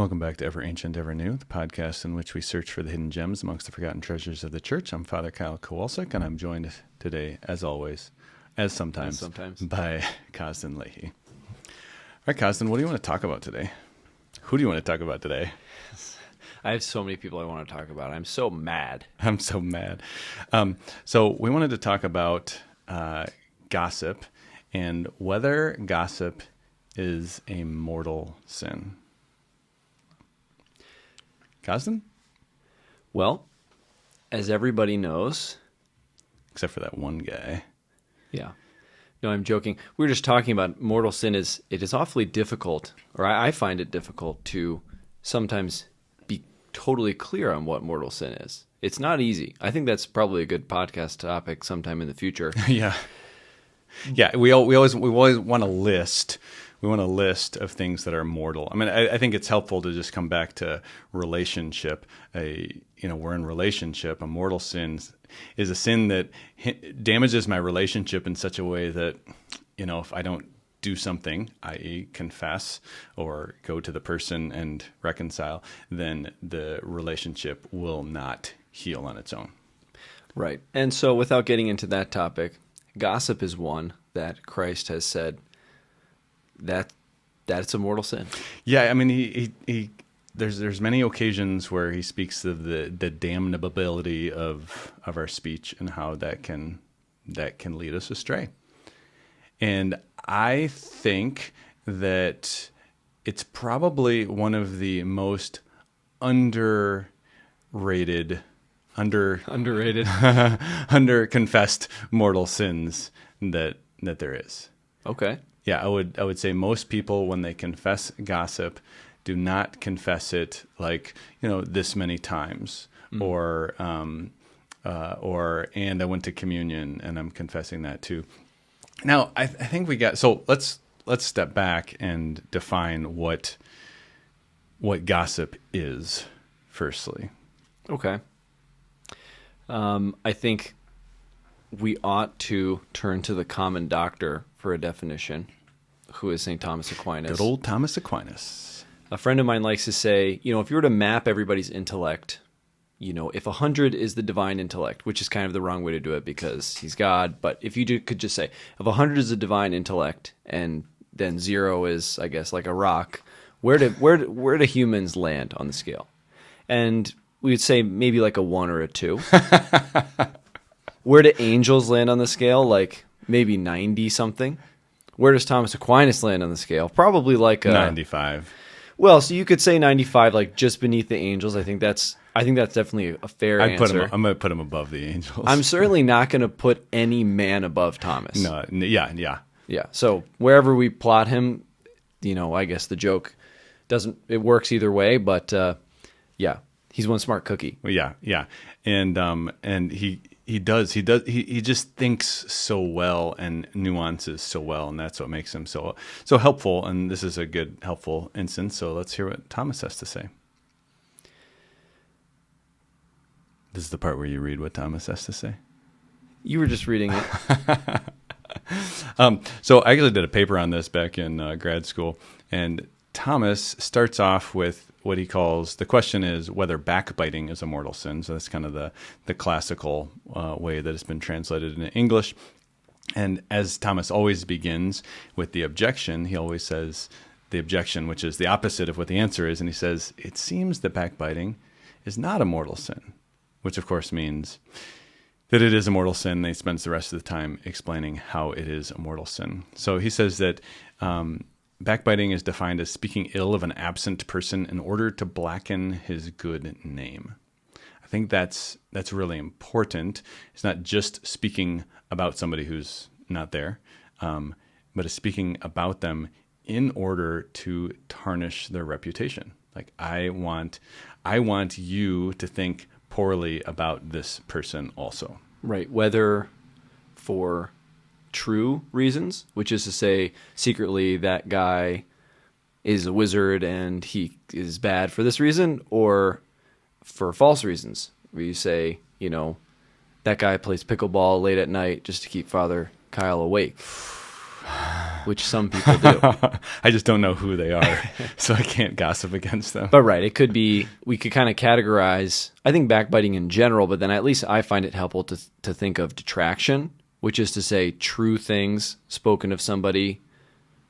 Welcome back to Ever Ancient, Ever New, the podcast in which we search for the hidden gems amongst the forgotten treasures of the church. I'm Father Kyle Kowalczyk, and I'm joined today, as always, as sometimes. By Cosden Leahy. All right, Cosden, what do you want to talk about today? Who do you want to talk about today? I have so many people I want to talk about. I'm so mad. I'm so mad. So we wanted to talk about gossip and whether gossip is a mortal sin. Cosden? Well, as everybody knows... Except for that one guy. Yeah. No, I'm joking. We were just talking about mortal sin. It is awfully difficult, or I find it difficult to sometimes be totally clear on what mortal sin is. It's not easy. I think that's probably a good podcast topic sometime in the future. Yeah. Yeah, we always want a list. We want a list of things that are mortal. I mean, I think it's helpful to just come back to relationship. We're in relationship. A mortal sin is a sin that damages my relationship in such a way that, if I don't do something, i.e. confess or go to the person and reconcile, then the relationship will not heal on its own. Right. And so without getting into that topic, gossip is one that Christ has said that's a mortal sin. Yeah, I mean, he there's many occasions where he speaks of the damnability of our speech and how that can lead us astray. And I think that it's probably one of the most underrated, under-confessed mortal sins that there is. Okay. Yeah, I would say most people, when they confess gossip, do not confess it like, this many times, or and I went to communion and I'm confessing that too. Now, I think let's step back and define what gossip is, firstly. Okay. I think we ought to turn to the common doctor for a definition, who is St. Thomas Aquinas. Good old Thomas Aquinas. A friend of mine likes to say, if you were to map everybody's intellect, if 100 is the divine intellect, which is kind of the wrong way to do it because he's God, but if you could just say, if 100 is the divine intellect and then 0 is, I guess, like a rock, where do humans land on the scale? And we would say maybe like a 1 or a 2. Where do angels land on the scale? Like maybe 90 something. Where does Thomas Aquinas land on the scale? Probably like 95. Well, so you could say 95, like just beneath the angels. I think that's definitely a fair answer. I'm going to put him above the angels. I'm certainly not going to put any man above Thomas. No, yeah. So wherever we plot him, I guess the joke it works either way, but yeah, he's one smart cookie. Well, yeah, and he just thinks so well and nuances so well, and that's what makes him so helpful. And this is a good helpful instance. So let's hear what Thomas has to say. This is the part where you read what Thomas has to say. You were just reading it. So I actually did a paper on this back in grad school, and Thomas starts off with what he calls, the question is whether backbiting is a mortal sin. So that's kind of the classical way that it's been translated into English. And as Thomas always begins with the objection, he always says the objection, which is the opposite of what the answer is. And he says, it seems that backbiting is not a mortal sin, which of course means that it is a mortal sin. And he spends the rest of the time explaining how it is a mortal sin. So he says that backbiting is defined as speaking ill of an absent person in order to blacken his good name. I think that's really important. It's not just speaking about somebody who's not there, but it's speaking about them in order to tarnish their reputation. Like I want you to think poorly about this person also. Right. Whether for true reasons, which is to say secretly that guy is a wizard and he is bad for this reason, or for false reasons, where you say, that guy plays pickleball late at night just to keep Father Kyle awake. which some people do. I just don't know who they are, so I can't gossip against them. But right, it could be, we could kind of categorize, I think, backbiting in general, but then at least I find it helpful to think of detraction, which is to say true things spoken of somebody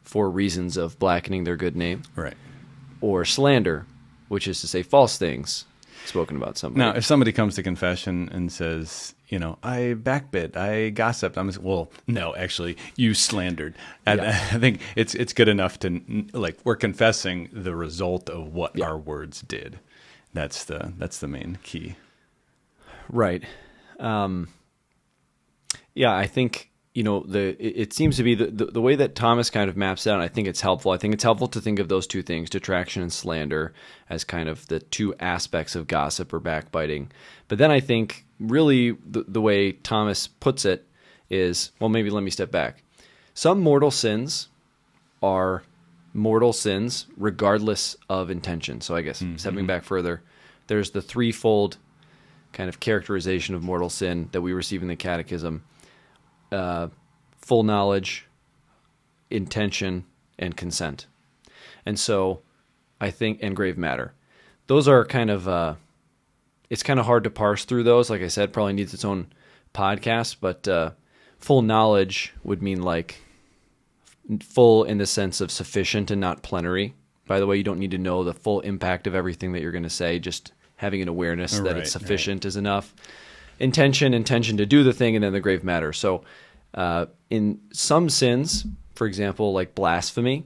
for reasons of blackening their good name. Right. Or slander, which is to say false things spoken about somebody. Now, if somebody comes to confession and says, I backbit, I gossiped, well, no, actually, you slandered. And I think it's good enough to, we're confessing the result of what our words did. That's the main key. Right. I think, it seems to be the way that Thomas kind of maps out, I think it's helpful. I think it's helpful to think of those two things, detraction and slander, as kind of the two aspects of gossip or backbiting. But then I think really the way Thomas puts it is, well, maybe let me step back. Some mortal sins are mortal sins regardless of intention. So I guess stepping back further, there's the threefold kind of characterization of mortal sin that we receive in the Catechism. Full knowledge, intention, and consent. And so I think, and grave matter. Those are kind of, it's kind of hard to parse through those. Like I said, probably needs its own podcast, but full knowledge would mean full in the sense of sufficient and not plenary. By the way, you don't need to know the full impact of everything that you're going to say, just having an awareness that it's sufficient is enough. Intention to do the thing, and then the grave matter. So in some sins, for example, like blasphemy,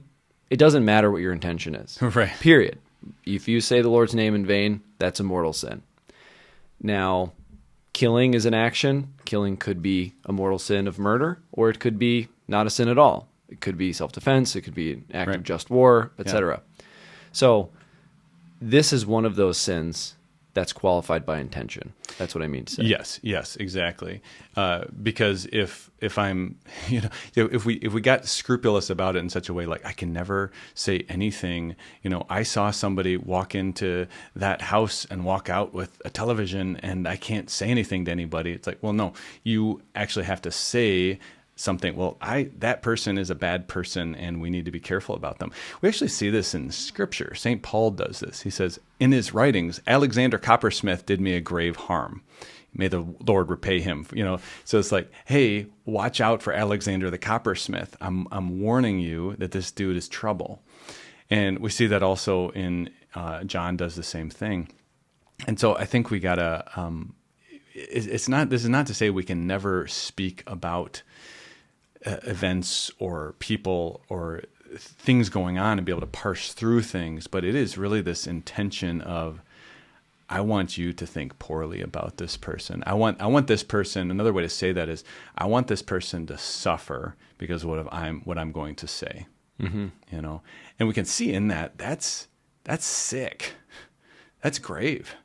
it doesn't matter what your intention is. Right. Period. If you say the Lord's name in vain, that's a mortal sin. Now, killing is an action. Killing could be a mortal sin of murder, or it could be not a sin at all. It could be self-defense. It could be an act of just war, etc. So this is one of those sins that's qualified by intention. That's what I mean to say. Yes, exactly. Because if I'm, if we got scrupulous about it in such a way, like I can never say anything, I saw somebody walk into that house and walk out with a television and I can't say anything to anybody. It's like, well, no, you actually have to say something. Well, that person is a bad person and we need to be careful about them. We actually see this in Scripture. St. Paul does this. He says, in his writings, Alexander Coppersmith did me a grave harm. May the Lord repay him. So it's like, hey, watch out for Alexander the Coppersmith. I'm warning you that this dude is trouble. And we see that also in John does the same thing. And so I think we gotta. This is not to say we can never speak about events or people or things going on and be able to parse through things, but it is really this intention of, I want you to think poorly about this person. I want this person. Another way to say that is, I want this person to suffer because of what I'm going to say. Mm-hmm. And we can see in that's sick. That's grave.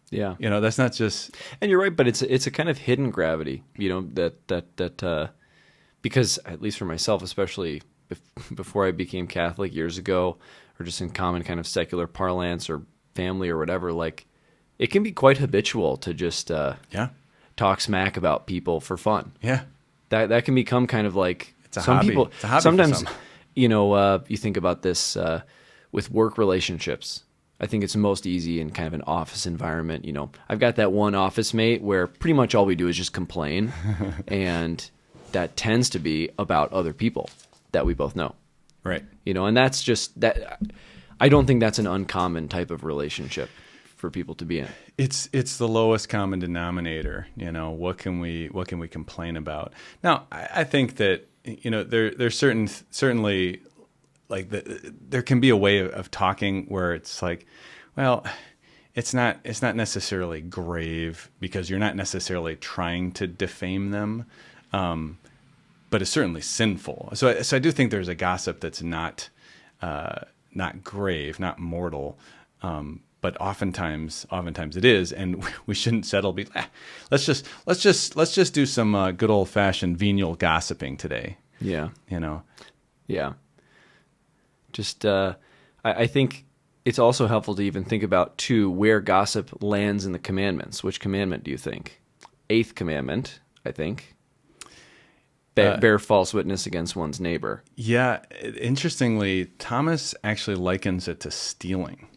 Yeah. That's not just. And you're right, but it's a kind of hidden gravity. That because at least for myself, especially before I became Catholic years ago, or just in common kind of secular parlance or family or whatever, like it can be quite habitual to just talk smack about people for fun. Yeah, that can become kind of like it's a some hobby. people. It's a hobby sometimes, for some. You think about this with work relationships. I think it's most easy in kind of an office environment. I've got that one office mate where pretty much all we do is just complain, and that tends to be about other people that we both know. Right. And that's just that. I don't think that's an uncommon type of relationship for people to be in. It's the lowest common denominator. What can we complain about? Now, I think that there's certainly like there can be a way of talking where it's like, well, it's not necessarily grave because you're not necessarily trying to defame them. But it's certainly sinful. So I do think there's a gossip that's not grave, not mortal, but oftentimes it is, and we shouldn't settle. Let's just do some good old fashioned venial gossiping today. Yeah. Yeah. Just I think it's also helpful to even think about too where gossip lands in the commandments. Which commandment do you think? 8th commandment, I think. bear false witness against one's neighbor. Yeah, interestingly, Thomas actually likens it to stealing.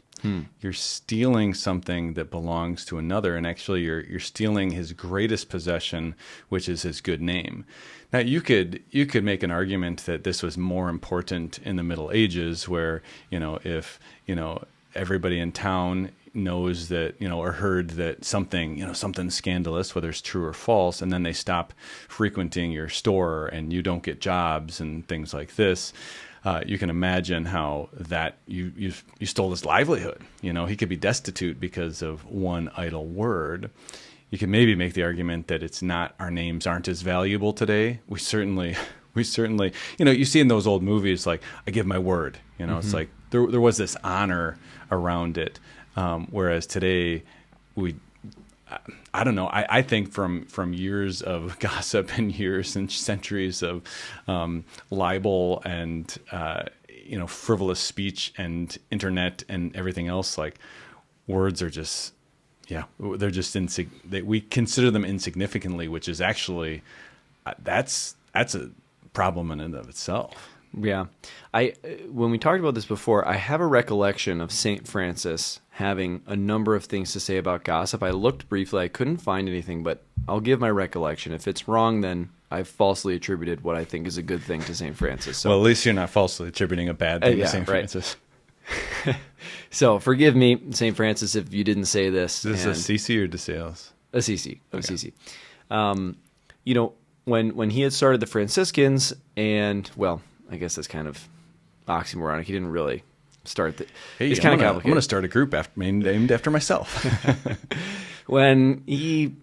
You're stealing something that belongs to another, and actually you're stealing his greatest possession, which is his good name. Now you could make an argument that this was more important in the Middle Ages, where if everybody in town knows that or heard that something scandalous, whether it's true or false, and then they stop frequenting your store and you don't get jobs and things like this. You can imagine how that you stole his livelihood. He could be destitute because of one idle word. You can maybe make the argument that it's not, our names aren't as valuable today. We certainly, you see in those old movies, like, I give my word. It's like there was this honor around it. Whereas today, I don't know. I think from years of gossip and years and centuries of libel and frivolous speech and internet and everything else, like, words are just they're just we consider them insignificantly, which is actually that's a problem in and of itself. Yeah. When we talked about this before, I have a recollection of St. Francis having a number of things to say about gossip. I looked briefly. I couldn't find anything, but I'll give my recollection. If it's wrong, then I've falsely attributed what I think is a good thing to St. Francis. So, well, at least you're not falsely attributing a bad thing to St. Francis. So forgive me, St. Francis, if you didn't say this. Is this Assisi or De Sales? Assisi. Assisi. When he had started the Franciscans, and, well, I guess that's kind of oxymoronic. He didn't really start the. Hey, it's kind of complicated. I'm going to start a group named after myself. When he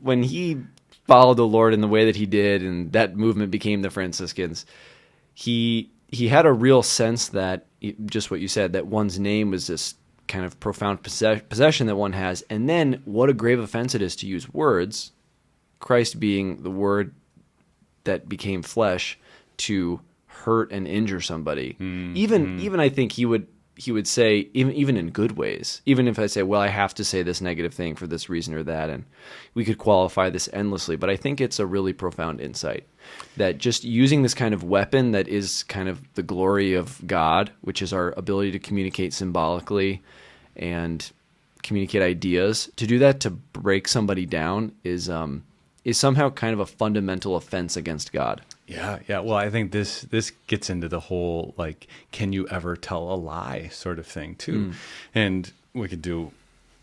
followed the Lord in the way that he did, and that movement became the Franciscans, he had a real sense that, just what you said, that one's name was this kind of profound possession that one has, and then what a grave offense it is to use words, Christ being the Word that became flesh, to hurt and injure somebody. Even I think he would say, even in good ways, even if I say, well, I have to say this negative thing for this reason or that, and we could qualify this endlessly, but I think it's a really profound insight that just using this kind of weapon that is kind of the glory of God, which is our ability to communicate symbolically and communicate ideas, to do that to break somebody down is somehow kind of a fundamental offense against God. Yeah. Well, I think this gets into the whole, like, can you ever tell a lie sort of thing too. And we could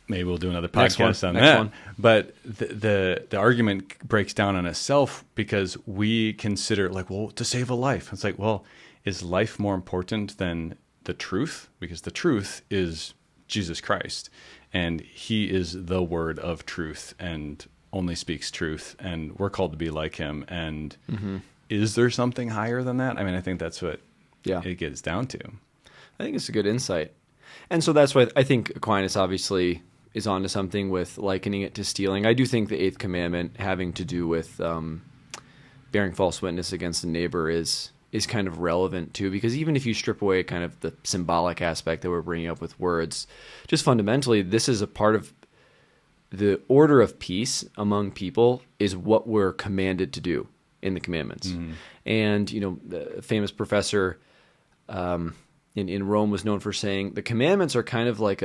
maybe we'll do another podcast on that. But the argument breaks down on itself because we consider, like, well, to save a life. It's like, well, is life more important than the truth? Because the truth is Jesus Christ, and he is the word of truth and only speaks truth, and we're called to be like him. And is there something higher than that? I mean, I think that's what it gets down to. I think it's a good insight. And so that's why I think Aquinas obviously is onto something with likening it to stealing. I do think the eighth commandment having to do with bearing false witness against the neighbor is kind of relevant too, because even if you strip away kind of the symbolic aspect that we're bringing up with words, just fundamentally, this is a part of the order of peace among people is what we're commanded to do in the commandments. And, the famous professor in Rome was known for saying the commandments are kind of like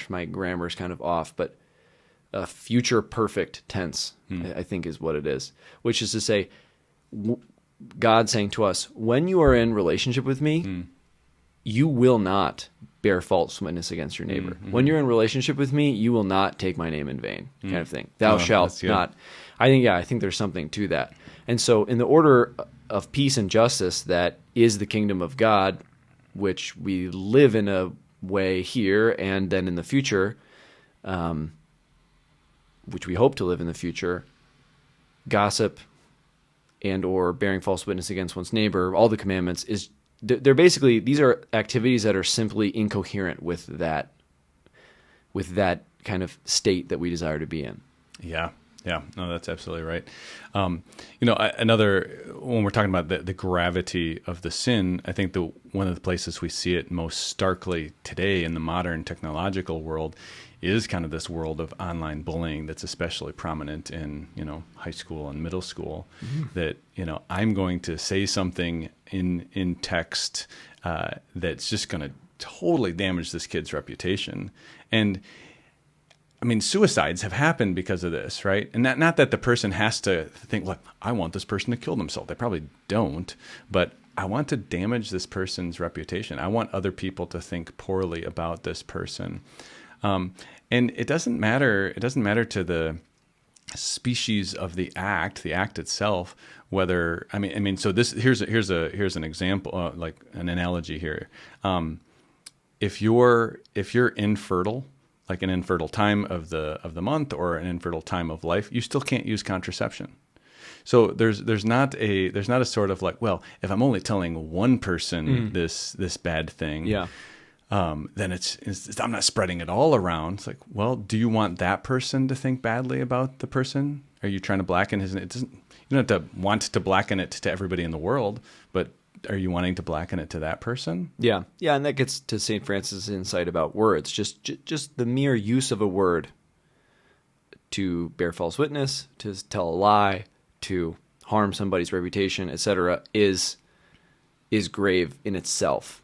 my grammar is kind of off, but a future perfect tense, I think is what it is, which is to say, God saying to us, when you are in relationship with me, you will not bear false witness against your neighbor. When you're in relationship with me, you will not take my name in vain, kind of thing. Thou shalt not. I think there's something to that. And so in the order of peace and justice that is the kingdom of God, which we live in a way here and then in the future, which we hope to live in the future, gossip and or bearing false witness against one's neighbor, all the commandments, they're basically, these are activities that are simply incoherent with that kind of state that we desire to be in. Yeah. Yeah, no, that's absolutely right. Another, when we're talking about the gravity of the sin, I think one of the places we see it most starkly today in the modern technological world is kind of this world of online bullying that's especially prominent in, high school and middle school. That, I'm going to say something in text that's just going to totally damage this kid's reputation. And I mean, suicides have happened because of this, right? And not that the person has to think, like, I want this person to kill themselves. They probably don't, but I want to damage this person's reputation. I want other people to think poorly about this person. And it doesn't matter. It doesn't matter to the species of the act itself, whether, so here's an example, like an analogy here. If you're infertile, like an infertile time of the month or an infertile time of life, you still can't use contraception. So there's not a sort of like, well, if I'm only telling one person this bad thing, then it's I'm not spreading it all around. It's like, well, do you want that person to think badly about the person? Are you trying to blacken his? You don't have to want to blacken it to everybody in the world, but are you wanting to blacken it to that person? Yeah, and that gets to St. Francis' insight about words. Just the mere use of a word to bear false witness, to tell a lie, to harm somebody's reputation, etc., is grave in itself.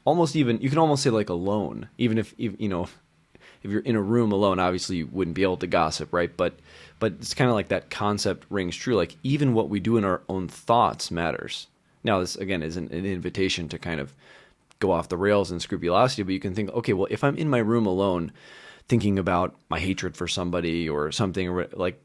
You can almost say like alone. Even if you're in a room alone, obviously you wouldn't be able to gossip, right? But it's kind of like that concept rings true. Like even what we do in our own thoughts matters. Now, this, again, isn't an invitation to kind of go off the rails in scrupulosity, but you can think, okay, well, if I'm in my room alone thinking about my hatred for somebody or something, or like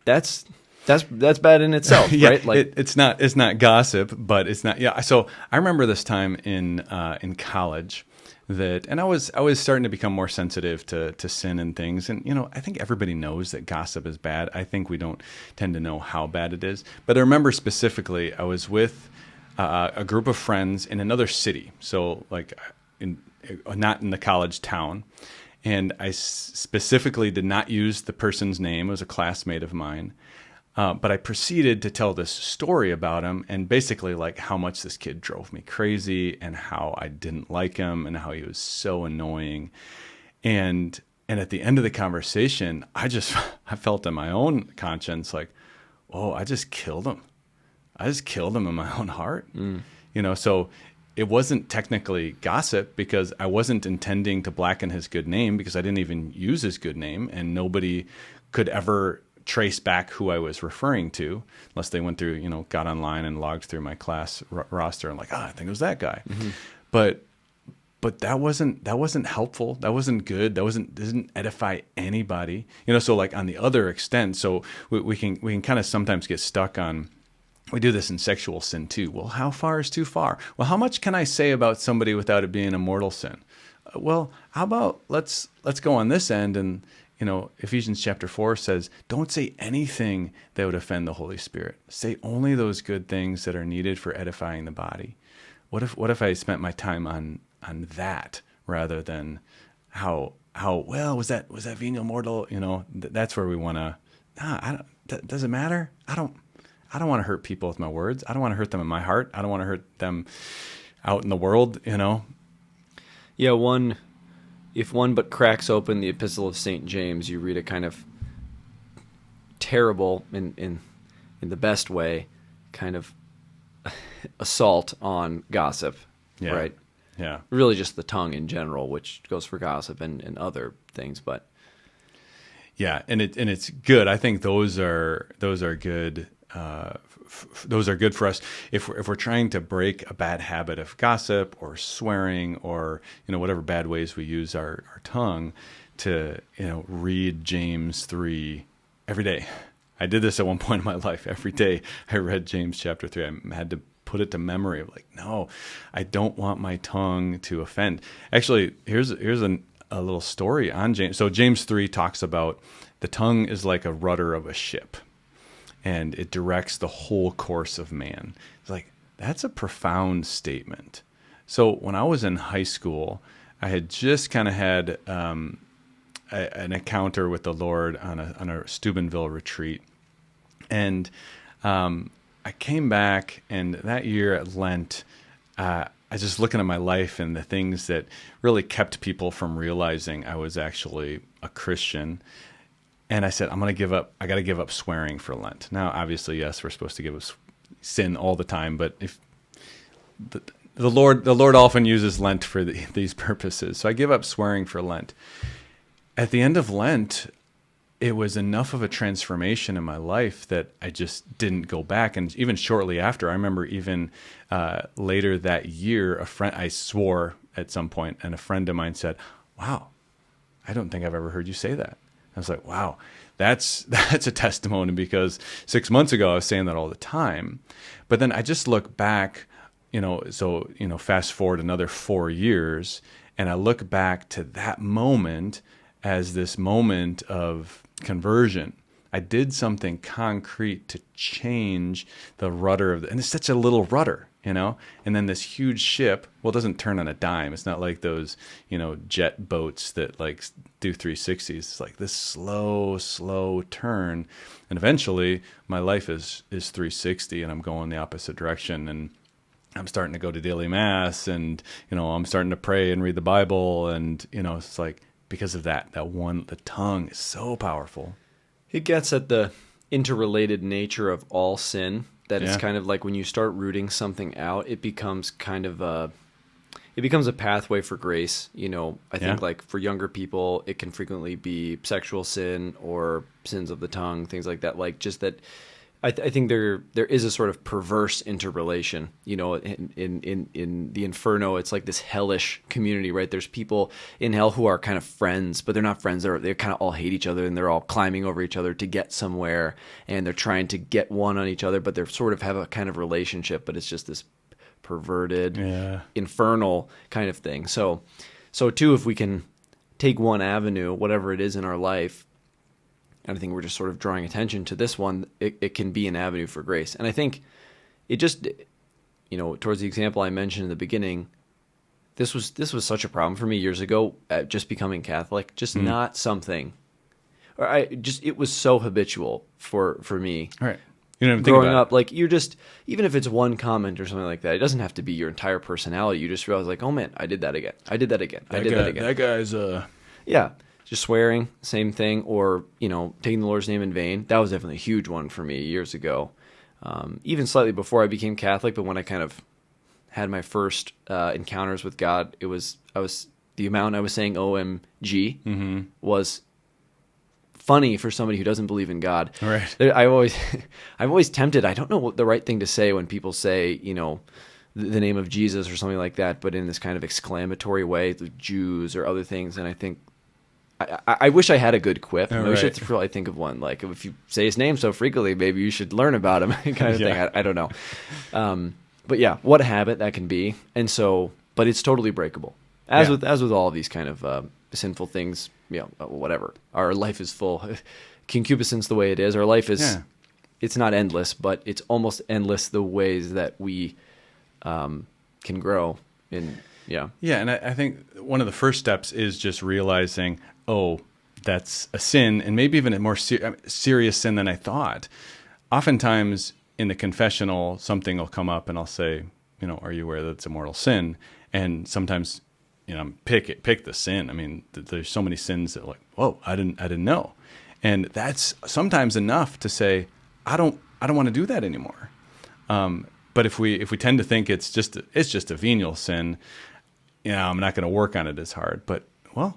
that's bad in itself, right? Like it's not gossip, but it's not. Yeah. So I remember this time in college and I was starting to become more sensitive to sin and things. And, I think everybody knows that gossip is bad. I think we don't tend to know how bad it is. But I remember specifically I was with a group of friends in another city. So like not in the college town. And I specifically did not use the person's name. It was a classmate of mine. But I proceeded to tell this story about him and basically like how much this kid drove me crazy and how I didn't like him and how he was so annoying. And at the end of the conversation, I felt in my own conscience like, oh, I just killed him. I just killed him in my own heart. So it wasn't technically gossip because I wasn't intending to blacken his good name because I didn't even use his good name and nobody could ever trace back who I was referring to unless they went through, got online and logged through my class roster and like, I think it was that guy. But that wasn't helpful. That wasn't good. Didn't edify anybody. So like on the other extent, so we can kind of sometimes get stuck on, we do this in sexual sin too. Well, how far is too far? Well, how much can I say about somebody without it being a mortal sin? Well, how about let's go on this end and, Ephesians chapter 4 says, don't say anything that would offend the Holy Spirit. Say only those good things that are needed for edifying the body. What if I spent my time on that rather than how well was that venial mortal? That's where we want to. Does it matter? I don't want to hurt people with my words. I don't want to hurt them in my heart. I don't want to hurt them out in the world. Yeah, if one but cracks open the Epistle of St. James, you read a kind of terrible, in the best way, kind of assault on gossip, right? Yeah. Really just the tongue in general, which goes for gossip and other things, but yeah, and it's good. I think those are good. Those are good for us if we're trying to break a bad habit of gossip or swearing or whatever bad ways we use our tongue to read James 3 every day. I did this at one point in my life. Every day I read James chapter 3. I had to put it to memory of like, no, I don't want my tongue to offend. Actually, here's a little story on James. So James 3 talks about the tongue is like a rudder of a ship. And it directs the whole course of man. It's like, that's a profound statement. So when I was in high school, I had just kind of had an encounter with the Lord on a Steubenville retreat. And I came back, and that year at Lent, I was just looking at my life and the things that really kept people from realizing I was actually a Christian. And I said, I got to give up swearing for Lent. Now, obviously, yes, we're supposed to give up sin all the time, but if the Lord often uses Lent for these purposes. So I give up swearing for Lent. At the end of Lent, it was enough of a transformation in my life that I just didn't go back. And even shortly after, I remember even later that year, I swore at some point, and a friend of mine said, "Wow, I don't think I've ever heard you say that." I was like, "Wow, that's a testimony," because 6 months ago I was saying that all the time. But then I just look back, fast forward another 4 years, and I look back to that moment as this moment of conversion. I did something concrete to change the rudder and it's such a little rudder, and then this huge ship, well, it doesn't turn on a dime. It's not like those, jet boats that like do 360s. It's like this slow turn. And eventually my life is 360 and I'm going the opposite direction. And I'm starting to go to daily mass, and, I'm starting to pray and read the Bible. And, it's like, because of the tongue is so powerful. It gets at the interrelated nature of all sin, that it's kind of like when you start rooting something out, it becomes kind of a pathway for grace. I think like for younger people, it can frequently be sexual sin or sins of the tongue, things like that. Like just that, I think there is a sort of perverse interrelation. In the Inferno, it's like this hellish community, right? There's people in hell who are kind of friends, but they're not friends. They kind of all hate each other, and they're all climbing over each other to get somewhere, and they're trying to get one on each other, but they sort of have a kind of relationship, but it's just this perverted, infernal kind of thing. So too, if we can take one avenue, whatever it is in our life, and I think we're just sort of drawing attention to this one, it can be an avenue for grace. And I think it just, towards the example I mentioned in the beginning, this was such a problem for me years ago at just becoming Catholic, just not something, it was so habitual for me. All right. You don't even growing think about up, like you're just, even if it's one comment or something like that, it doesn't have to be your entire personality. You just realize like, oh man, I did that again. That guy's yeah. Just swearing, same thing, or, taking the Lord's name in vain. That was definitely a huge one for me years ago. Even slightly before I became Catholic, but when I kind of had my first encounters with God, the amount I was saying OMG was funny for somebody who doesn't believe in God. Right. I'm always tempted. I don't know what the right thing to say when people say, the name of Jesus or something like that, but in this kind of exclamatory way, the Jews or other things. And I think, I wish I had a good quip. I wish I could probably think of one. Like, if you say his name so frequently, maybe you should learn about him, kind of thing. I don't know. But yeah, what a habit that can be. And so, but it's totally breakable. As with all of these kind of sinful things, whatever. Our life is full. Concupiscence the way it is. Our life is, it's not endless, but it's almost endless the ways that we can grow in. Yeah. Yeah. And I think one of the first steps is just realizing, oh, that's a sin, and maybe even a more serious sin than I thought. Oftentimes in the confessional, something will come up and I'll say, are you aware that it's a mortal sin? And sometimes, pick the sin. I mean, there's so many sins that like, whoa, I didn't know. And that's sometimes enough to say, I don't want to do that anymore. But if we tend to think it's just a venial sin, I'm not going to work on it as hard. But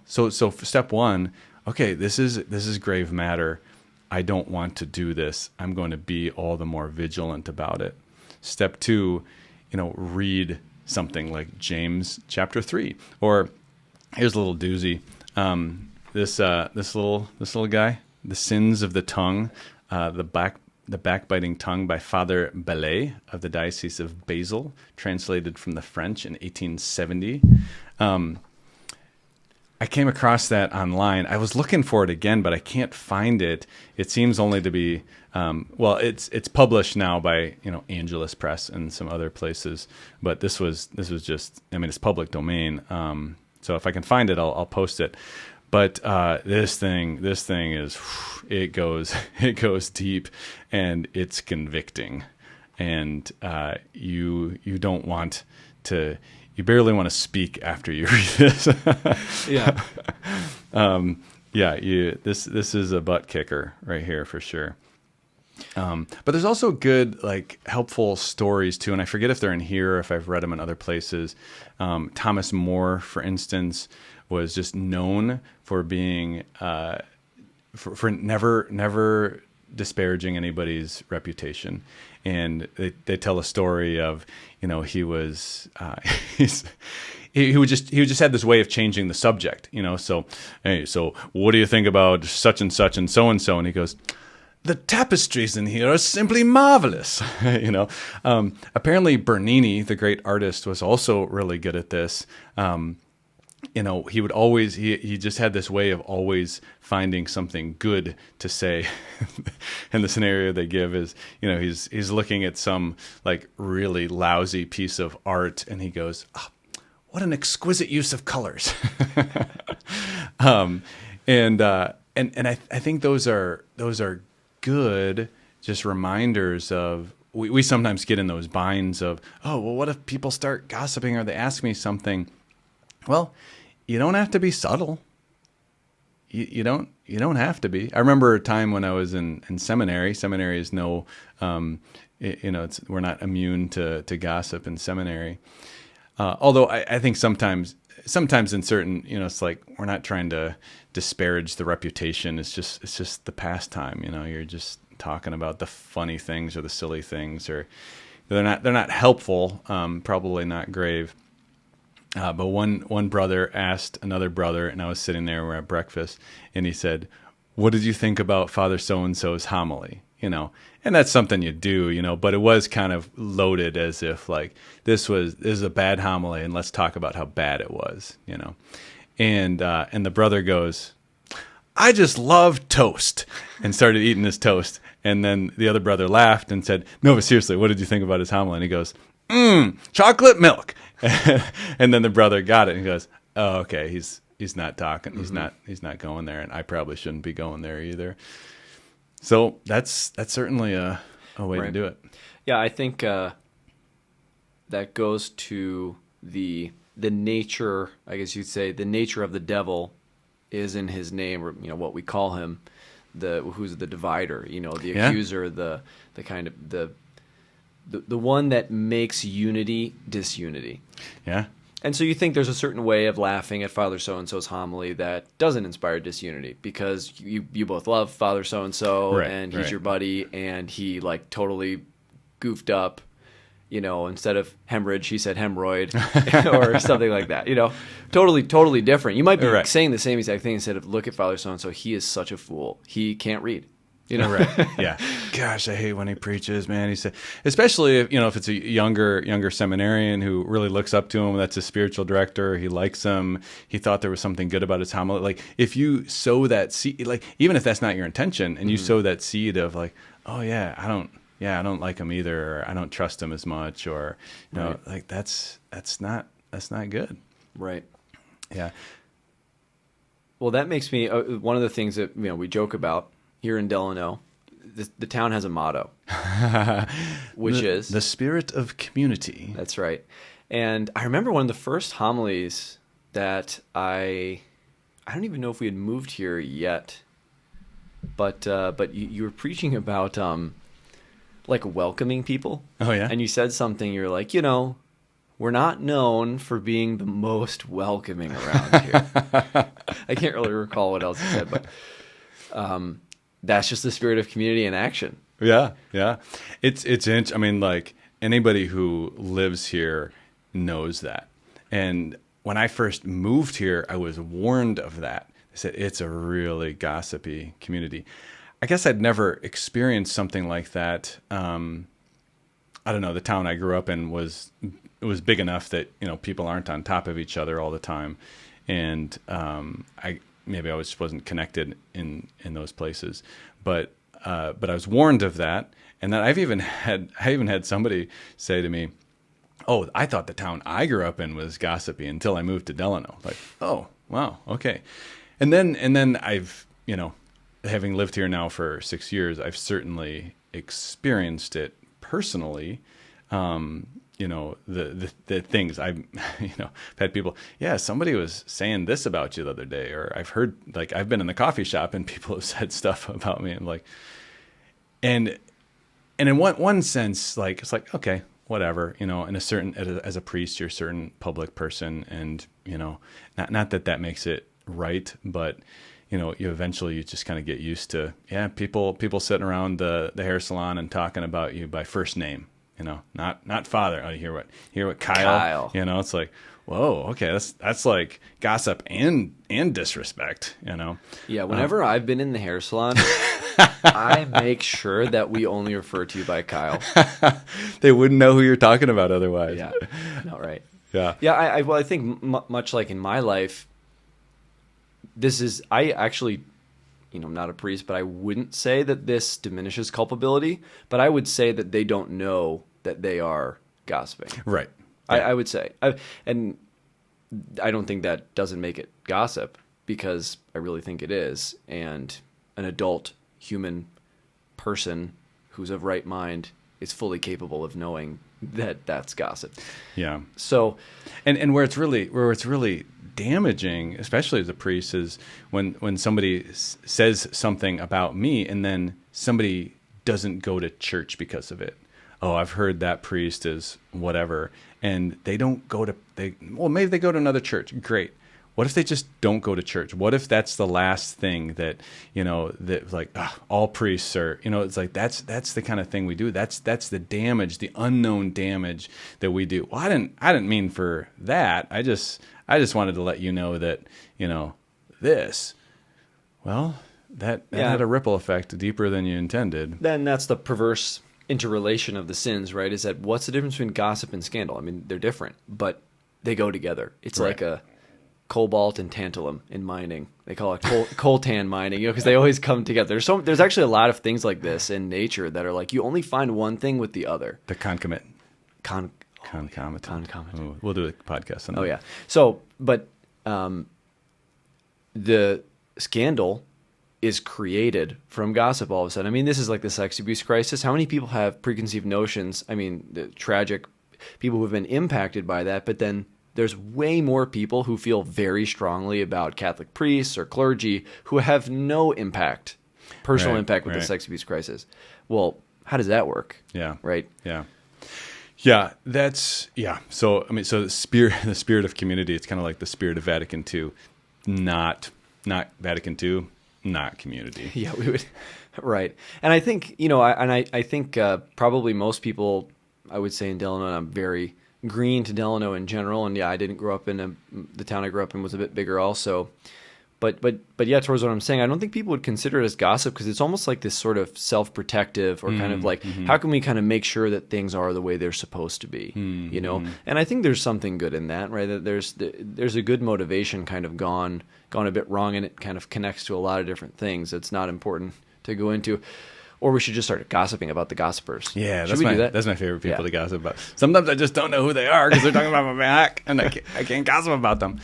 so for step one, okay, this is grave matter. I don't want to do this. I'm going to be all the more vigilant about it. Step two, read something like James chapter 3, or here's a little doozy. This little guy, The Sins of the Tongue, the Backbiting Tongue by Father Belay of the Diocese of Basel, translated from the French in 1870. I came across that online. I was looking for it again, but I can't find it. It seems only to be, it's published now by, Angelus Press and some other places, but this was just, it's public domain. So if I can find it, I'll post it. But this thing is, it goes deep, and it's convicting, and you don't want to. You barely want to speak after you read this. Yeah. This is a butt kicker right here for sure. But there's also good, like, helpful stories too, and I forget if they're in here or if I've read them in other places. Thomas More, for instance, was just known for being for never disparaging anybody's reputation. And they tell a story of, he was he would just had this way of changing the subject, So, hey, so what do you think about such and such and so? And he goes, the tapestries in here are simply marvelous. Apparently Bernini, the great artist, was also really good at this. He would always, he just had this way of always finding something good to say. And the scenario they give is, he's looking at some like really lousy piece of art, and he goes, oh, what an exquisite use of colors. And I think those are good, just reminders of, we sometimes get in those binds of, oh, well, what if people start gossiping or they ask me something? Well, you don't have to be subtle. You don't have to be. I remember a time when I was in seminary. Seminary is no, we're not immune to gossip in seminary. Although I think sometimes in certain, it's like, we're not trying to disparage the reputation. It's just the pastime. You're just talking about the funny things or the silly things, or they're not helpful. Probably not grave. But one brother asked another brother, and I was sitting there, we're at breakfast, and he said, what did you think about Father so-and-so's homily? And that's something you do, but it was kind of loaded as if like, this is a bad homily, and let's talk about how bad it was, And the brother goes, I just love toast, and started eating his toast. And then the other brother laughed and said, no, but seriously, what did you think about his homily? And he goes, chocolate milk. And then the brother got it and he goes, oh, okay, he's not talking. Mm-hmm. He's not going there, and I probably shouldn't be going there either. So that's certainly a way right. to do it. Yeah, I think that goes to the nature, I guess you'd say, the nature of the devil is in his name, or what we call him, who's the divider, the accuser, the kind of the one that makes unity disunity. Yeah. And so you think there's a certain way of laughing at Father so-and-so's homily that doesn't inspire disunity, because you both love Father so-and-so, right, and he's your buddy, and he like totally goofed up, instead of hemorrhage, he said hemorrhoid or something like that, totally different. You might be saying the same exact thing instead of, look at Father so-and-so, he is such a fool. He can't read. Right. Yeah. Gosh, I hate when he preaches, man. He said, especially if it's a younger seminarian who really looks up to him, that's a spiritual director. He likes him. He thought there was something good about his homily. Like, if you sow that seed, like, even if that's not your intention, and you sow that seed of like, oh yeah, I don't like him either, or I don't trust him as much, or like that's not good. Right. Yeah. Well, that makes me one of the things that we joke about here in Delano. The town has a motto, which is the spirit of community. That's right. And I remember one of the first homilies that I don't even know if we had moved here yet, but you were preaching about like welcoming people. Oh yeah. And you said something. You're like, we're not known for being the most welcoming around here. I can't really recall what else you said, but that's just the spirit of community in action. Yeah, yeah. I mean, like, anybody who lives here knows that. And when I first moved here, I was warned of that. They said it's a really gossipy community. I guess I'd never experienced something like that. I don't know. The town I grew up in was big enough that people aren't on top of each other all the time, and maybe I just wasn't connected in those places, but I was warned of that, and then I even had somebody say to me, "Oh, I thought the town I grew up in was gossipy until I moved to Delano." Like, oh, wow, okay. then I've, having lived here now for 6 years, I've certainly experienced it personally. The things I've had people, somebody was saying this about you the other day, or I've heard, like, I've been in the coffee shop and people have said stuff about me, and like, and in one sense, like, it's like, okay, whatever, in a certain, as a priest, you're a certain public person, and, not that makes it right, but, you eventually you just kind of get used to, people sitting around the hair salon and talking about you by first name, not father. Oh, you hear what Kyle. It's like, whoa, okay, that's like gossip and disrespect, Yeah, whenever I've been in the hair salon, I make sure that we only refer to you by Kyle. They wouldn't know who you're talking about otherwise. Yeah, no, right. Yeah. Yeah, I think much like in my life, I actually, I'm not a priest, but I wouldn't say that this diminishes culpability, but I would say that they don't know that they are gossiping. Right. Yeah. I would say. And I don't think that doesn't make it gossip, because I really think it is. And an adult human person who's of right mind is fully capable of knowing that that's gossip. Yeah. So, and where it's really damaging, especially as a priest, is when somebody says something about me and then somebody doesn't go to church because of it. Oh, I've heard that priest is whatever, and they don't go to, maybe they go to another church. Great. What if they just don't go to church? What if that's the last thing that, that like, all priests are, it's like, that's the kind of thing we do. That's the damage, the unknown damage that we do. Well, I didn't mean for that. I just wanted to let you know that, this, well, that had a ripple effect deeper than you intended. Then that's the perverse interrelation of the sins, right? Is that what's the difference between gossip and scandal? I mean, they're different, but they go together. It's like a cobalt and tantalum in mining. They call it coltan mining, because they always come together. There's actually a lot of things like this in nature that are like, you only find one thing with the other. The concomitant. Ooh, we'll do a podcast on that. Oh yeah. So, but the scandal is created from gossip all of a sudden. I mean, this is like the sex abuse crisis. How many people have preconceived notions? I mean, the tragic people who have been impacted by that, but then there's way more people who feel very strongly about Catholic priests or clergy who have no personal impact with the sex abuse crisis. Well, how does that work? Yeah. Right? Yeah. Yeah, So, I mean, so the spirit of community, it's kind of like the spirit of Vatican II, not Vatican II, not community. Yeah, we would. Right. And I think, I think probably most people, I would say in Delano, I'm very green to Delano in general. And I didn't grow up in the town I grew up in was a bit bigger also. But yeah, towards what I'm saying, I don't think people would consider it as gossip, because it's almost like this sort of self-protective, or kind of like, how can we kind of make sure that things are the way they're supposed to be, And I think there's something good in that, right? That there's a good motivation kind of gone a bit wrong, and it kind of connects to a lot of different things. It's not important to go into. Or we should just start gossiping about the gossipers. Yeah, that's my favorite people to gossip about. Sometimes I just don't know who they are because they're talking about my back, and I can't gossip about them.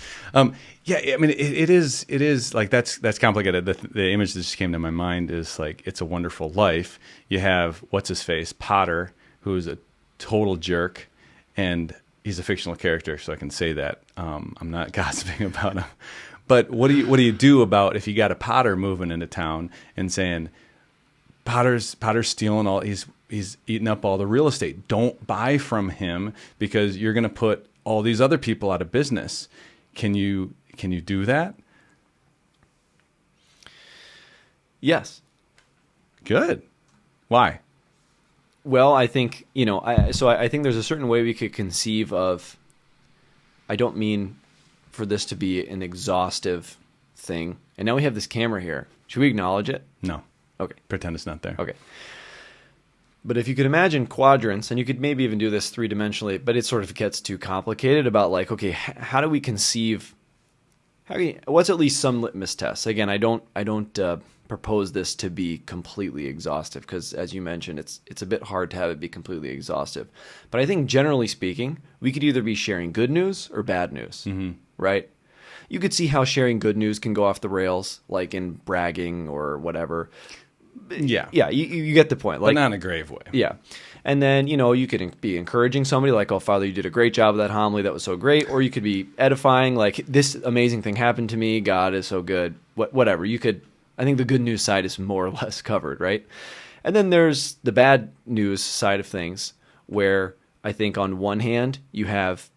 Yeah, I mean, it is like that's complicated. The image that just came to my mind is like, It's a Wonderful Life. You have what's his face, Potter, who's a total jerk, and he's a fictional character, so I can say that. I'm not gossiping about him. But what do you do about if you got a Potter moving into town and saying, Potter's stealing all, he's eating up all the real estate. Don't buy from him because you're going to put all these other people out of business. Can you do that? Yes. Good. Why? Well, I think, I think there's a certain way we could conceive of, I don't mean for this to be an exhaustive thing. And now we have this camera here. Should we acknowledge it? No. Okay. Pretend it's not there. Okay. But if you could imagine quadrants, and you could maybe even do this three-dimensionally, but it sort of gets too complicated about like, okay, how do we conceive, what's at least some litmus tests? Again, I don't propose this to be completely exhaustive, because as you mentioned, it's a bit hard to have it be completely exhaustive. But I think generally speaking, we could either be sharing good news or bad news, right? You could see how sharing good news can go off the rails, like in bragging or whatever. Yeah. Yeah, you get the point. But not in a grave way. Yeah. And then, you could be encouraging somebody like, oh, Father, you did a great job of that homily. That was so great. Or you could be edifying, like, this amazing thing happened to me. God is so good. Whatever. I think the good news side is more or less covered, right? And then there's the bad news side of things, where I think on one hand, you have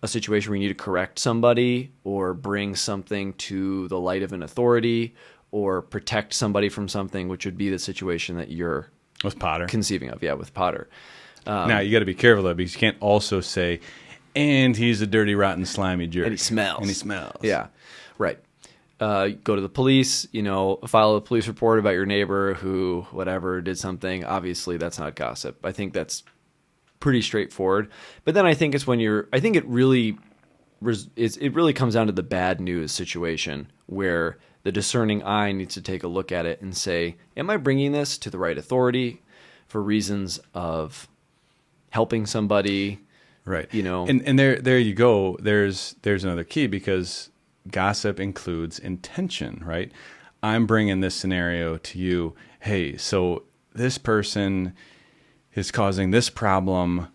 a situation where you need to correct somebody or bring something to the light of an authority or protect somebody from something, which would be the situation that you're With Potter. conceiving of. Yeah, with Potter. Now, you got to be careful, though, because you can't also say, and he's a dirty, rotten, slimy jerk. And he smells. And he smells. Yeah, right. Go to the police, file a police report about your neighbor who, whatever, did something. Obviously, that's not gossip. I think that's pretty straightforward. But then I think it's when it really comes down to the bad news situation, where the discerning eye needs to take a look at it and say, am I bringing this to the right authority for reasons of helping somebody? Right. And there you go. There's another key, because gossip includes intention, right? I'm bringing this scenario to you. Hey, so this person is causing this problem.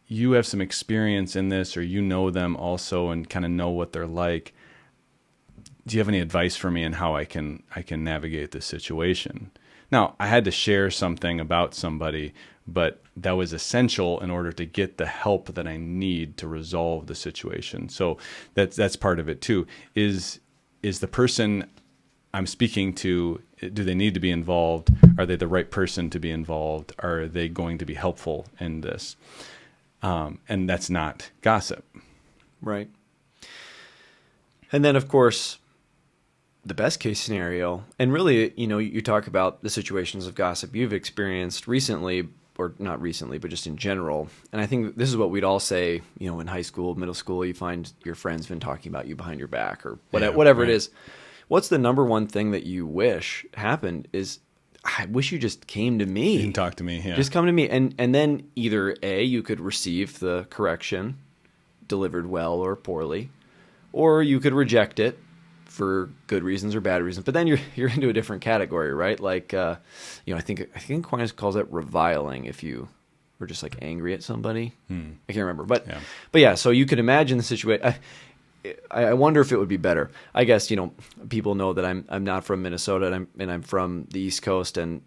You have some experience in this, or you know them also and kind of know what they're like. Do you have any advice for me on how I can navigate this situation? Now, I had to share something about somebody, but that was essential in order to get the help that I need to resolve the situation. So that's part of it too. Is the person I'm speaking to, do they need to be involved? Are they the right person to be involved? Are they going to be helpful in this? And that's not gossip. Right. And then, of course, the best case scenario, and really, you talk about the situations of gossip you've experienced recently, or not recently, but just in general. And I think this is what we'd all say, in high school, middle school, you find your friend's been talking about you behind your back, or whatever right. it is. What's the number one thing that you wish happened is, I wish you just came to me. You can talk to me, yeah. Just come to me. And then either A, you could receive the correction delivered well or poorly, or you could reject it for good reasons or bad reasons. But then you're into a different category, right? Like, I think Aquinas calls it reviling, if you were just like angry at somebody. I can't remember. But yeah, so you could imagine the situation. I wonder if it would be better. I guess, people know that I'm not from Minnesota, and I'm from the East Coast, and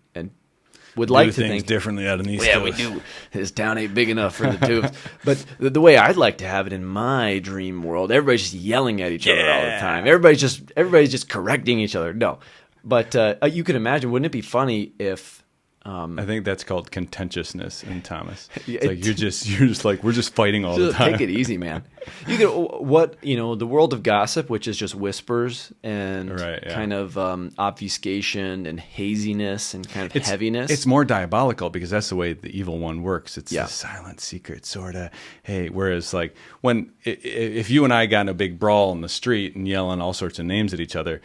would like to think differently out in the East Coast. Yeah, we do. This town ain't big enough for the two. But the way I'd like to have it in my dream world, everybody's just yelling at each other all the time. Everybody's just correcting each other. No, but you could imagine. Wouldn't it be funny if? I think that's called contentiousness in Thomas. It's like you're just like, we're just fighting all the time. Take it easy, man. You could the world of gossip, which is just whispers and kind of obfuscation and haziness and kind of heaviness. It's more diabolical, because that's the way the evil one works. It's a silent secret, sort of. Hey, whereas like if you and I got in a big brawl in the street and yelling all sorts of names at each other,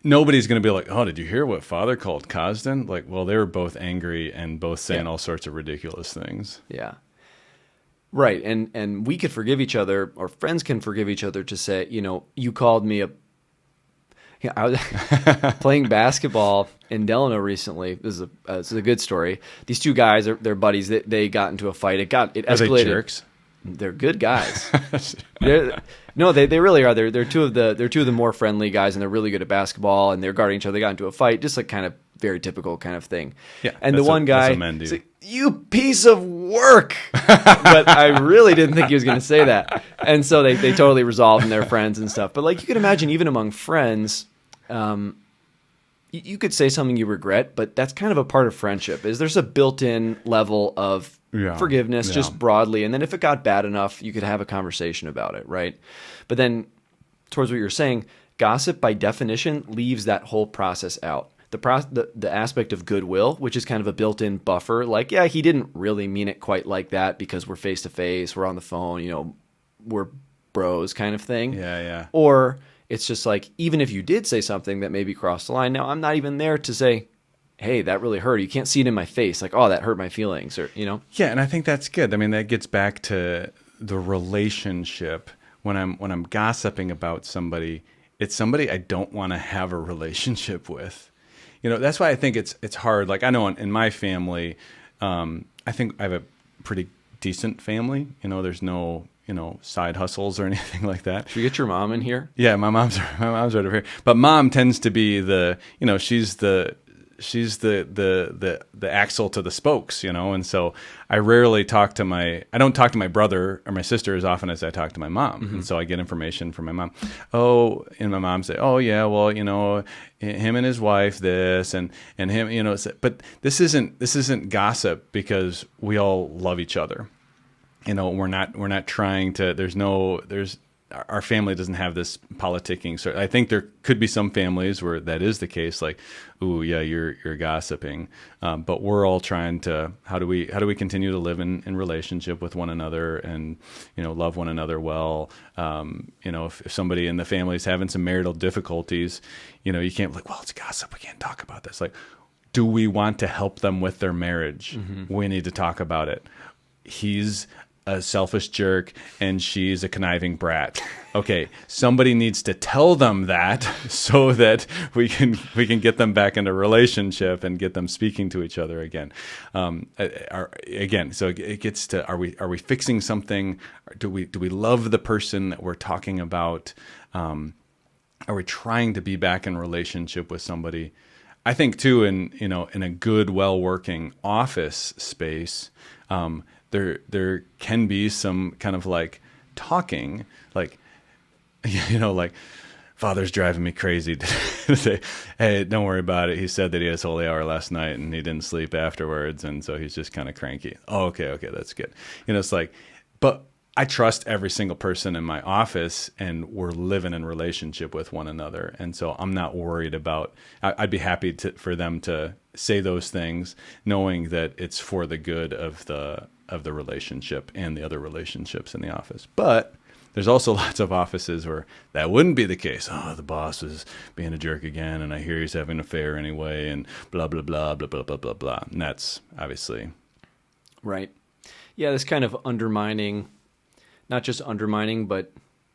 nobody's going to be like, oh, did you hear what Father called Cosden? Like, well, they were both angry and both saying all sorts of ridiculous things. Yeah. Right. And we could forgive each other, or friends can forgive each other, to say, you called me a... Yeah, I was playing basketball in Delano recently. This is a good story. These two guys, they're buddies. They got into a fight. It escalated. Are they jerks? They're good guys. No, they really are. They're two of the more friendly guys, and they're really good at basketball, and they're guarding each other. They got into a fight, just like kind of very typical kind of thing. Yeah, and the one guy, that's what men do. Like, you piece of work. But I really didn't think he was going to say that. And so they totally resolved, and they're friends and stuff. But like, you could imagine, even among friends, you could say something you regret, but that's kind of a part of friendship. There's a built-in level of forgiveness, just broadly, and then if it got bad enough, you could have a conversation about it, right? But then, towards what you're saying, gossip by definition leaves that whole process out. The aspect of goodwill, which is kind of a built-in buffer, like, yeah, he didn't really mean it quite like that, because we're face to face, we're on the phone, we're bros, kind of thing. Yeah. Or it's just like, even if you did say something that maybe crossed the line, now I'm not even there to say, hey, that really hurt. You can't see it in my face, like, oh, that hurt my feelings, or. Yeah, and I think that's good. I mean, that gets back to the relationship, when I'm gossiping about somebody, it's somebody I don't want to have a relationship with. That's why I think it's hard. Like, I know in my family, I think I have a pretty decent family. There's no side hustles or anything like that. Should we get your mom in here? Yeah, my mom's right over here. But mom tends to be she's the axle to the spokes, and so I don't talk to my brother or my sister as often as I talk to my mom. And so I get information from my mom. Oh, and my mom say, oh yeah, well, him and his wife, this and him, but this isn't gossip because we all love each other. We're not trying to, our family doesn't have this politicking. So I think there could be some families where that is the case. Like, ooh, yeah, you're gossiping. But we're all trying to, how do we continue to live in relationship with one another and, love one another well. If somebody in the family is having some marital difficulties, you can't be like, well, it's gossip. We can't talk about this. Like, do we want to help them with their marriage? Mm-hmm. We need to talk about it. He's a selfish jerk and she's a conniving brat. Okay, somebody needs to tell them that so that we can get them back into relationship and get them speaking to each other again. So it gets to, are we fixing something? Do we love the person that we're talking about? Are we trying to be back in relationship with somebody? I think too, in a good, well working office space, there can be some kind of like talking, like, like, Father's driving me crazy today. Hey, don't worry about it. He said that he has holy hour last night and he didn't sleep afterwards, and so he's just kind of cranky. Oh, okay, that's good. It's like, but I trust every single person in my office, and we're living in relationship with one another, and so I'm not worried about. I'd be happy for them to say those things, knowing that it's for the good of the relationship and the other relationships in the office. But there's also lots of offices where that wouldn't be the case. Oh, the boss is being a jerk again, and I hear he's having an affair anyway, and blah, blah, blah, blah, blah, blah, blah, blah. And that's obviously... Right. Yeah, this kind of undermining, not just undermining, but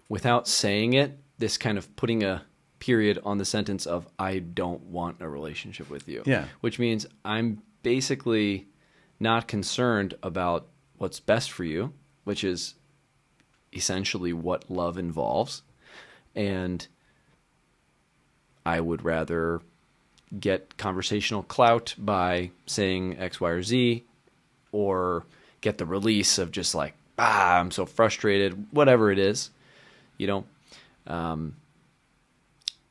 without saying it, this kind of putting a period on the sentence of, I don't want a relationship with you. Yeah. Which means I'm basically not concerned about what's best for you, which is essentially what love involves. And I would rather get conversational clout by saying X, Y, or Z, or get the release of just like, I'm so frustrated, whatever it is, Yeah,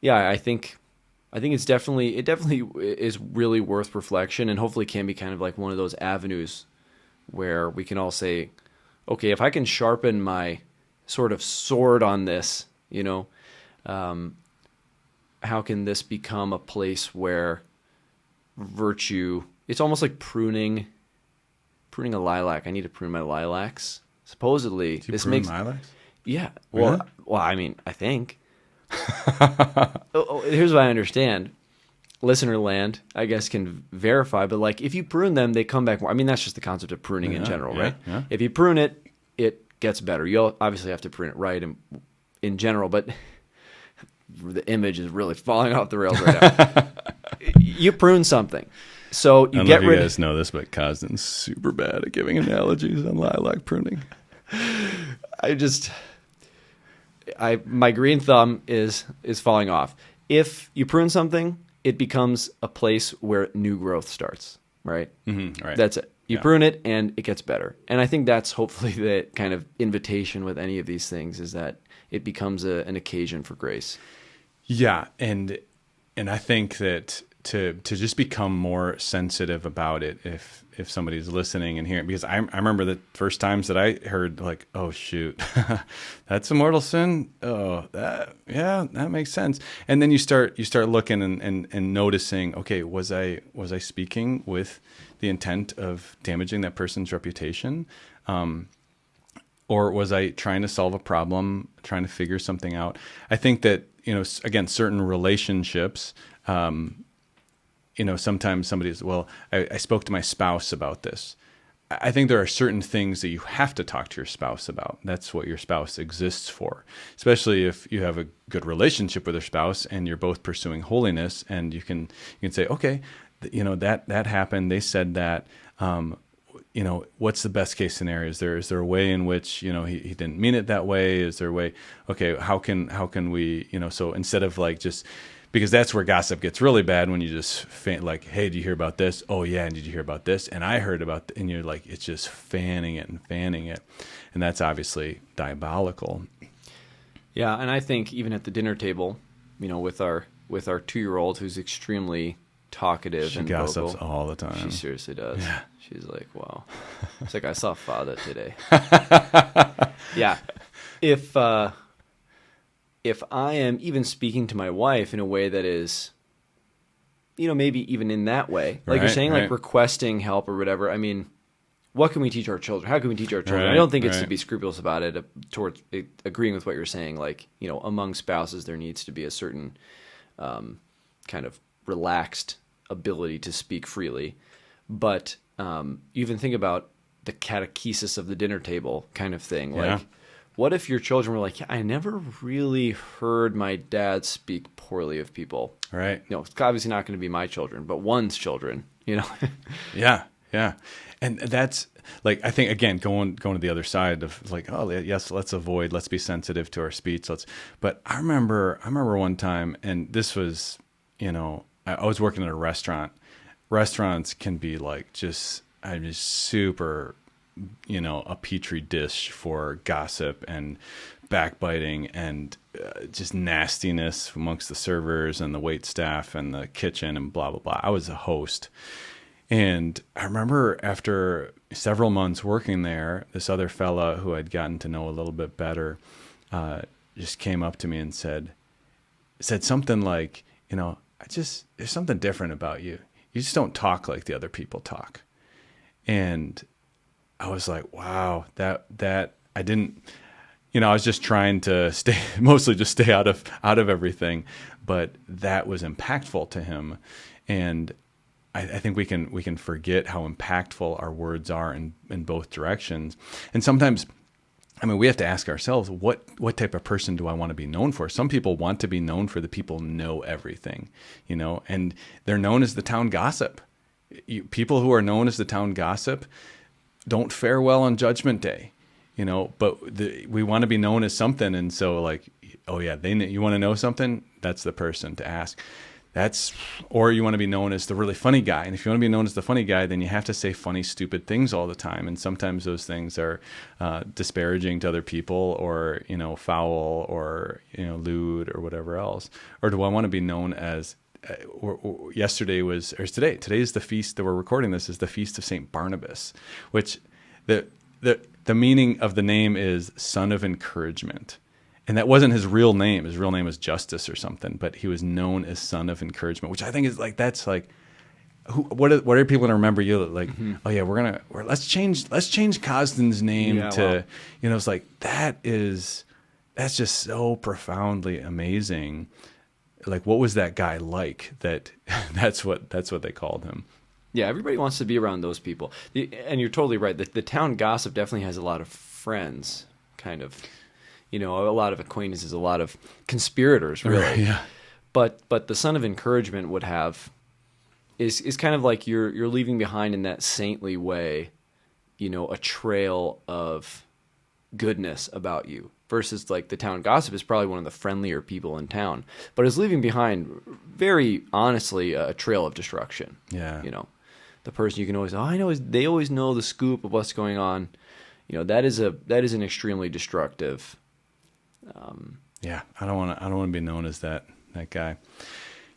I think it definitely is really worth reflection, and hopefully can be kind of like one of those avenues where we can all say, okay, if I can sharpen my sort of sword on this, how can this become a place where virtue, it's almost like pruning a lilac. I need to prune my lilacs. Supposedly, do you prune lilacs? Yeah. Really? Well, I mean, I think. Here's what I understand. Listener land, I guess, can verify, but like if you prune them, they come back more. I mean, that's just the concept of pruning in general, right? Yeah. If you prune it, it gets better. You'll obviously have to prune it right in general, but the image is really falling off the rails right now. You prune something. So you get rid of... you guys know this, but Cosden's super bad at giving analogies on lilac pruning. My green thumb is falling off. If you prune something, it becomes a place where new growth starts, right? Mm-hmm, right. That's it. You prune it and it gets better. And I think that's hopefully the kind of invitation with any of these things, is that it becomes an occasion for grace. Yeah, and I think that to just become more sensitive about it if somebody's listening and hearing, because I remember the first times that I heard like, oh shoot, that's a mortal sin. Oh, that makes sense. And then you start looking and noticing, okay, was I speaking with the intent of damaging that person's reputation? Or was I trying to solve a problem, trying to figure something out? I think that, again, certain relationships, sometimes somebody's, well, I spoke to my spouse about this. I think there are certain things that you have to talk to your spouse about. That's what your spouse exists for, especially if you have a good relationship with your spouse and you're both pursuing holiness, and you can say, okay, that happened. They said that. What's the best case scenario? Is there a way in which he didn't mean it that way? Is there a way? Okay, how can we So instead of like just, because that's where gossip gets really bad, when you just like, hey, did you hear about this? Oh yeah, and did you hear about this? And I heard about, and you're like, it's just fanning it, and that's obviously diabolical. Yeah, and I think even at the dinner table, with our 2-year-old who's extremely talkative she and gossips vocal all the time. She seriously does. Yeah. She's like, wow. It's like, I saw Father today. Yeah. If I am even speaking to my wife in a way that is, maybe even in that way, like you're saying, like requesting help or whatever. I mean, what can we teach our children? How can we teach our children? I don't think it's to be scrupulous about it, towards agreeing with what you're saying. Like, among spouses, there needs to be a certain kind of relaxed ability to speak freely. But you even think about the catechesis of the dinner table kind of thing. Yeah. Like, what if your children were like, I never really heard my dad speak poorly of people. Right. It's obviously not going to be my children, but one's children, Yeah. Yeah. And that's like, I think, again, going to the other side of like, oh yes, let's be sensitive to our speech. But I remember one time, and this was, I was working at a restaurant. Restaurants can be like I'm just super, a petri dish for gossip and backbiting and just nastiness amongst the servers and the wait staff and the kitchen and blah, blah, blah. I was a host. And I remember after several months working there, this other fella who I'd gotten to know a little bit better just came up to me and said something like, there's something different about you. You just don't talk like the other people talk. And I was like, wow, that I didn't, I was just trying to stay out of everything, but that was impactful to him. And I think we can forget how impactful our words are in both directions. And sometimes, we have to ask ourselves, what type of person do I want to be known for? Some people want to be known for the people who know everything, and they're known as the town gossip. People who are known as the town gossip don't fare well on Judgment Day, but we want to be known as something. And so like, oh yeah, you want to know something? That's the person to ask. Or you want to be known as the really funny guy. And if you want to be known as the funny guy, then you have to say funny, stupid things all the time. And sometimes those things are disparaging to other people, or, foul, or, lewd, or whatever else. Or do I want to be known as, today is the feast that we're recording this, is the Feast of St. Barnabas, which the meaning of the name is son of encouragement. And that wasn't his real name. His real name was Justice or something, but he was known as son of encouragement, which I think is like, that's like, what are people going to remember you like? Mm-hmm. Oh yeah, let's change Cosden's name to, wow. It's like, that's just so profoundly amazing. Like, what was that guy like? That's what they called him. Yeah, everybody wants to be around those people. And you're totally right. The town gossip definitely has a lot of friends, kind of. A lot of acquaintances, a lot of conspirators, really. Right, yeah. But the son of encouragement would have is kind of like you're leaving behind in that saintly way, a trail of goodness about you. Versus like the town gossip is probably one of the friendlier people in town, but is leaving behind, very honestly, a trail of destruction. Yeah. The person you can always, they always know the scoop of what's going on. That is an extremely destructive. Yeah, I don't want to be known as that guy.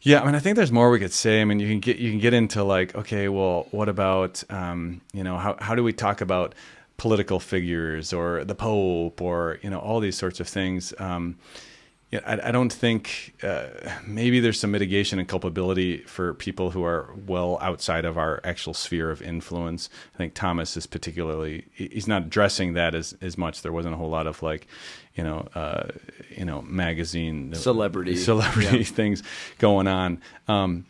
Yeah, I think there's more we could say. You can get into like, okay, well, what about how do we talk about political figures or the Pope or all these sorts of things. I don't think maybe there's some mitigation and culpability for people who are well outside of our actual sphere of influence. I think Thomas is particularly, he's not addressing that as much. There wasn't a whole lot of like, magazine celebrity things going on.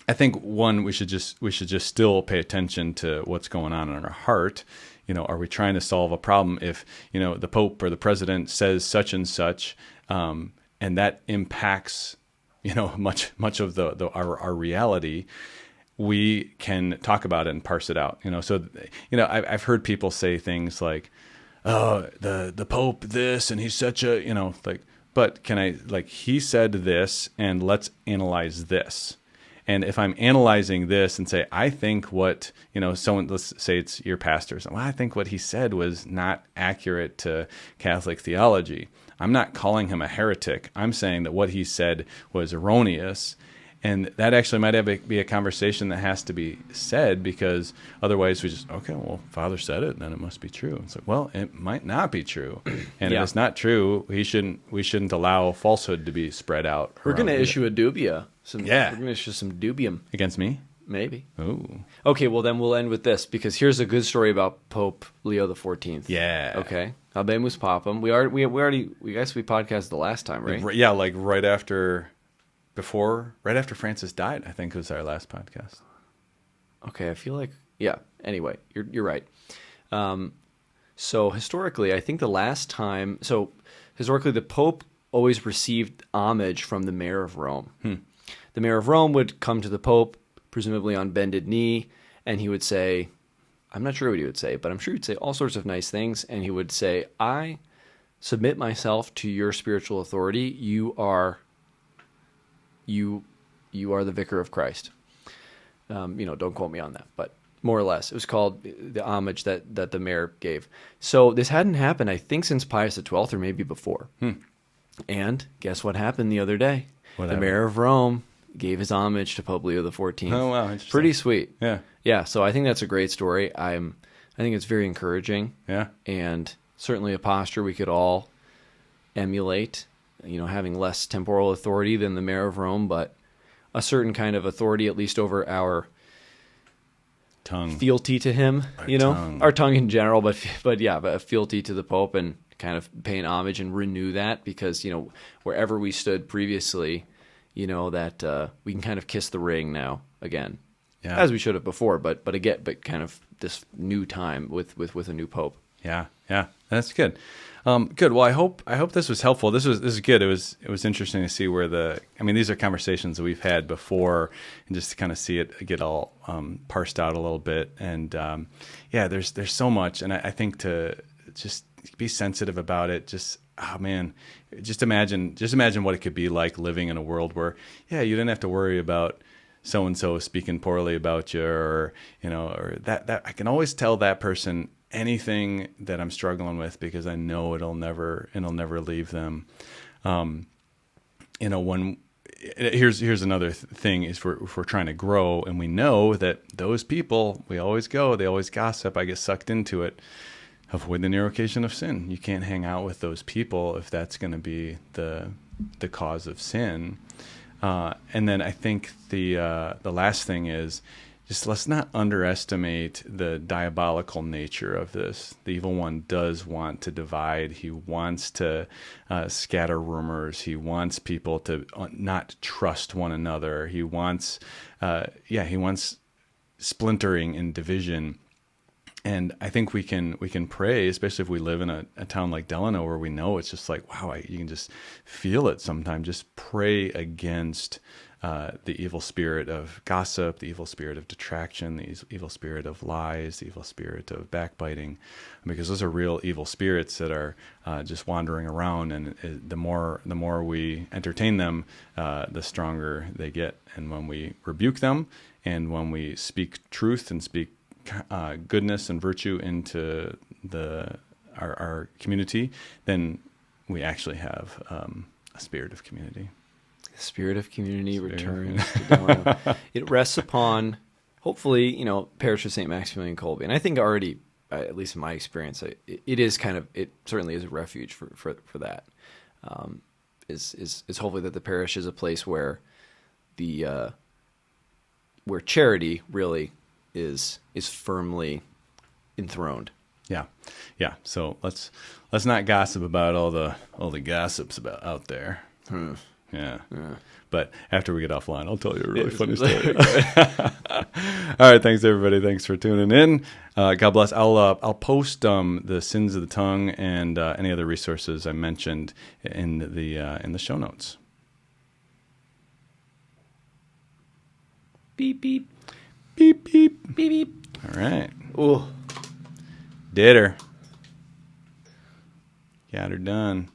I think we should just still pay attention to what's going on in our heart. Are we trying to solve a problem if the Pope or the president says such and such, and that impacts much of our reality? We can talk about it and parse it out. So I've heard people say things like, "Oh, the Pope this, and he's such a like." But can I he said this, and let's analyze this. And if I'm analyzing this and say, I think what, let's say it's your pastor. So, well, I think what he said was not accurate to Catholic theology. I'm not calling him a heretic. I'm saying that what he said was erroneous. And that actually might be a conversation that has to be said, because otherwise we just, okay, well, Father said it, then it must be true. It's like, well, it might not be true. And if it's not true, we shouldn't allow falsehood to be spread out. We're going to issue a dubia. We're going to issue some dubium. Against me? Maybe. Ooh. Okay, well, then we'll end with this, because here's a good story about Pope Leo XIV. Yeah. Okay. Habemus Papam. We podcasted the last time, right? Yeah, right after Francis died, I think was our last podcast. Okay, I feel like, yeah. Anyway, you're right. So historically, I think historically the Pope always received homage from the mayor of Rome. The mayor of Rome would come to the Pope, presumably on bended knee, and he would say, I'm not sure what he would say, but I'm sure he'd say all sorts of nice things, and he would say, I submit myself to your spiritual authority. You are the vicar of Christ. Don't quote me on that, but more or less, it was called the homage that the mayor gave. So this hadn't happened, I think, since Pius XII, or maybe before. And guess what happened the other day? The mayor of Rome gave his homage to Pope Leo XIV. Oh, wow. Interesting. Pretty sweet. Yeah. Yeah, so I think that's a great story. I think it's very encouraging. Yeah. And certainly a posture we could all emulate, having less temporal authority than the mayor of Rome, but a certain kind of authority, at least over our tongue, fealty to him, our tongue in general, but a fealty to the Pope, and kind of paying homage and renew that, because, wherever we stood previously, that we can kind of kiss the ring now again, as we should have before, but kind of this new time with a new Pope. Yeah. That's good. Good. Well, I hope this was helpful. This is good. It was interesting to see where these are conversations that we've had before, and just to kind of see it get all parsed out a little bit. And there's so much, and I think to just be sensitive about it. Just imagine what it could be like living in a world where you didn't have to worry about so and so speaking poorly about you, or that I can always tell that person anything that I'm struggling with, because I know it'll never leave them. Here's another thing is, if we're trying to grow, and we know that those people, they always gossip, I get sucked into it. Avoid the near occasion of sin. You can't hang out with those people if that's going to be the cause of sin. And then I think the last thing is, just let's not underestimate the diabolical nature of this. The evil one does want to divide. He wants to scatter rumors. He wants people to not trust one another. He wants splintering and division. And I think we can pray, especially if we live in a town like Delano, where we know it's just like, wow, you can just feel it sometimes. Just pray against the evil spirit of gossip, the evil spirit of detraction, the evil spirit of lies, the evil spirit of backbiting, because those are real evil spirits that are just wandering around. And the more we entertain them, the stronger they get. And when we rebuke them, and when we speak truth and speak goodness and virtue into our community, then we actually have a spirit of community. The spirit of community returns to Delano. It rests upon, hopefully, Parish of St. Maximilian Kolbe. And I think already, at least in my experience, it certainly is a refuge for that. Is hopefully that the parish is a place where where charity really is firmly enthroned. Yeah. So let's not gossip about all the gossips out there. Yeah. Yeah. But after we get offline, I'll tell you a really funny story. All right. Thanks, everybody. Thanks for tuning in. God bless. I'll post the sins of the tongue and any other resources I mentioned in the show notes. Beep, beep. Beep, beep. Beep, beep. All right. Oh. Did her. Got her done.